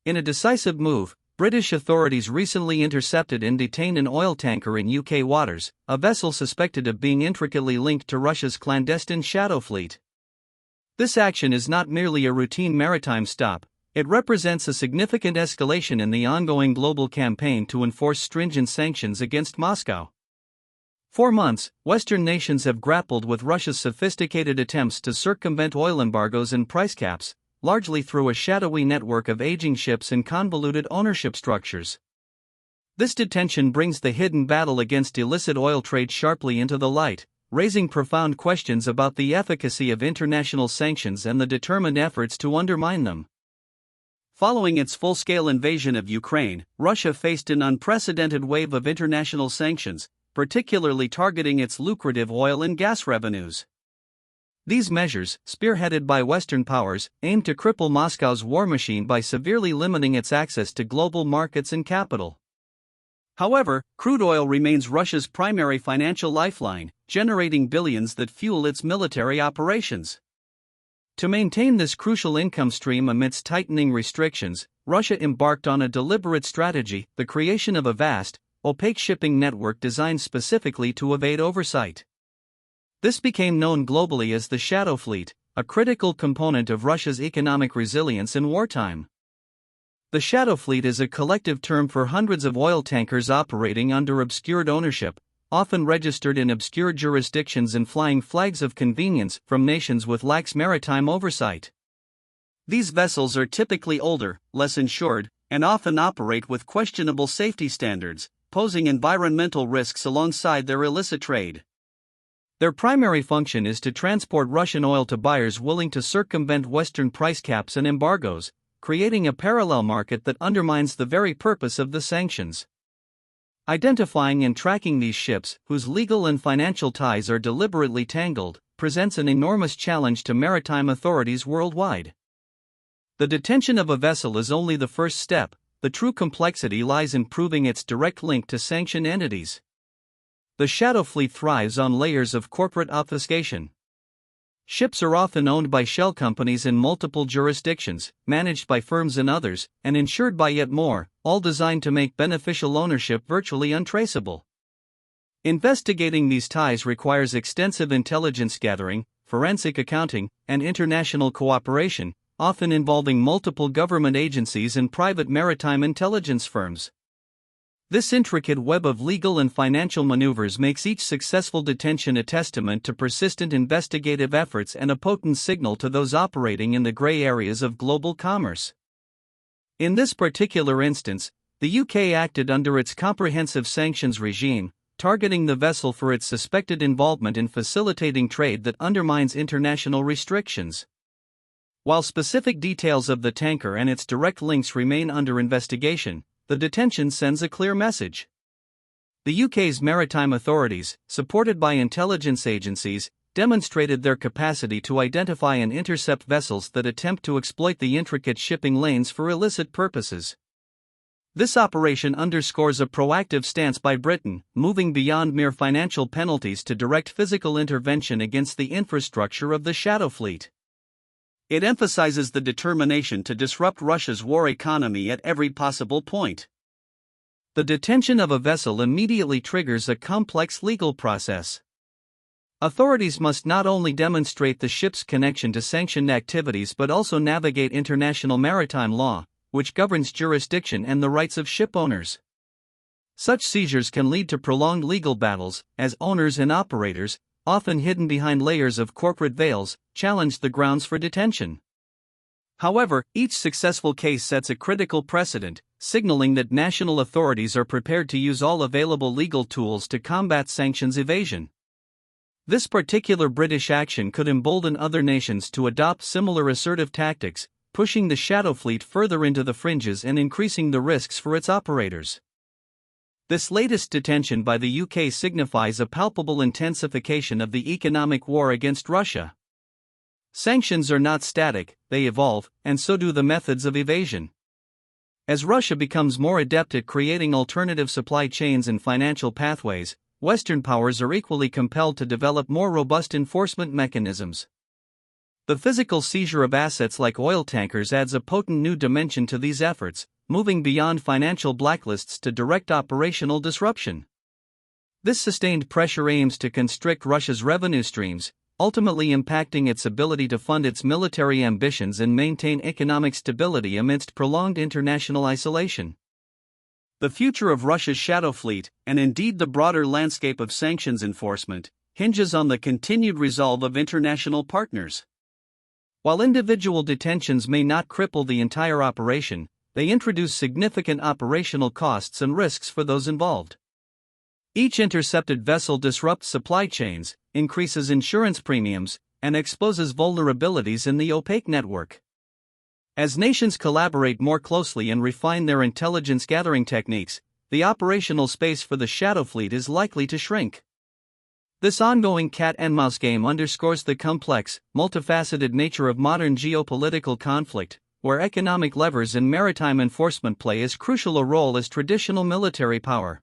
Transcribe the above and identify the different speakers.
Speaker 1: In a decisive move, British authorities recently intercepted and detained an oil tanker in UK waters, a vessel suspected of being intricately linked to Russia's clandestine shadow fleet. This action is not merely a routine maritime stop, it represents a significant escalation in the ongoing global campaign to enforce stringent sanctions against Moscow. For months, Western nations have grappled with Russia's sophisticated attempts to circumvent oil embargoes and price caps, largely through a shadowy network of aging ships and convoluted ownership structures. This detention brings the hidden battle against illicit oil trade sharply into the light, raising profound questions about the efficacy of international sanctions and the determined efforts to undermine them. Following its full-scale invasion of Ukraine, Russia faced an unprecedented wave of international sanctions, particularly targeting its lucrative oil and gas revenues. These measures, spearheaded by Western powers, aim to cripple Moscow's war machine by severely limiting its access to global markets and capital. However, crude oil remains Russia's primary financial lifeline, generating billions that fuel its military operations. To maintain this crucial income stream amidst tightening restrictions, Russia embarked on a deliberate strategy: the creation of a vast, opaque shipping network designed specifically to evade oversight. This became known globally as the Shadow Fleet, a critical component of Russia's economic resilience in wartime. The Shadow Fleet is a collective term for hundreds of oil tankers operating under obscured ownership, often registered in obscure jurisdictions and flying flags of convenience from nations with lax maritime oversight. These vessels are typically older, less insured, and often operate with questionable safety standards, posing environmental risks alongside their illicit trade. Their primary function is to transport Russian oil to buyers willing to circumvent Western price caps and embargoes, creating a parallel market that undermines the very purpose of the sanctions. Identifying and tracking these ships, whose legal and financial ties are deliberately tangled, presents an enormous challenge to maritime authorities worldwide. The detention of a vessel is only the first step; the true complexity lies in proving its direct link to sanctioned entities. The Shadow Fleet thrives on layers of corporate obfuscation. Ships are often owned by shell companies in multiple jurisdictions, managed by firms in others, and insured by yet more, all designed to make beneficial ownership virtually untraceable. Investigating these ties requires extensive intelligence gathering, forensic accounting, and international cooperation, often involving multiple government agencies and private maritime intelligence firms. This intricate web of legal and financial maneuvers makes each successful detention a testament to persistent investigative efforts and a potent signal to those operating in the gray areas of global commerce. In this particular instance, the UK acted under its comprehensive sanctions regime, targeting the vessel for its suspected involvement in facilitating trade that undermines international restrictions. While specific details of the tanker and its direct links remain under investigation, the detention sends a clear message. The UK's maritime authorities, supported by intelligence agencies, demonstrated their capacity to identify and intercept vessels that attempt to exploit the intricate shipping lanes for illicit purposes. This operation underscores a proactive stance by Britain, moving beyond mere financial penalties to direct physical intervention against the infrastructure of the Shadow Fleet. It emphasizes the determination to disrupt Russia's war economy at every possible point. The detention of a vessel immediately triggers a complex legal process. Authorities must not only demonstrate the ship's connection to sanctioned activities but also navigate international maritime law, which governs jurisdiction and the rights of ship owners. Such seizures can lead to prolonged legal battles, as owners and operators, often hidden behind layers of corporate veils, challenge the grounds for detention. However, each successful case sets a critical precedent, signaling that national authorities are prepared to use all available legal tools to combat sanctions evasion. This particular British action could embolden other nations to adopt similar assertive tactics, pushing the Shadow Fleet further into the fringes and increasing the risks for its operators. This latest detention by the UK signifies a palpable intensification of the economic war against Russia. Sanctions are not static, they evolve, and so do the methods of evasion. As Russia becomes more adept at creating alternative supply chains and financial pathways, Western powers are equally compelled to develop more robust enforcement mechanisms. The physical seizure of assets like oil tankers adds a potent new dimension to these efforts, moving beyond financial blacklists to direct operational disruption. This sustained pressure aims to constrict Russia's revenue streams, ultimately impacting its ability to fund its military ambitions and maintain economic stability amidst prolonged international isolation. The future of Russia's shadow fleet, and indeed the broader landscape of sanctions enforcement, hinges on the continued resolve of international partners. While individual detentions may not cripple the entire operation, they introduce significant operational costs and risks for those involved. Each intercepted vessel disrupts supply chains, increases insurance premiums, and exposes vulnerabilities in the opaque network. As nations collaborate more closely and refine their intelligence gathering techniques, the operational space for the shadow fleet is likely to shrink. This ongoing cat-and-mouse game underscores the complex, multifaceted nature of modern geopolitical conflict, where economic levers and maritime enforcement play as crucial a role as traditional military power.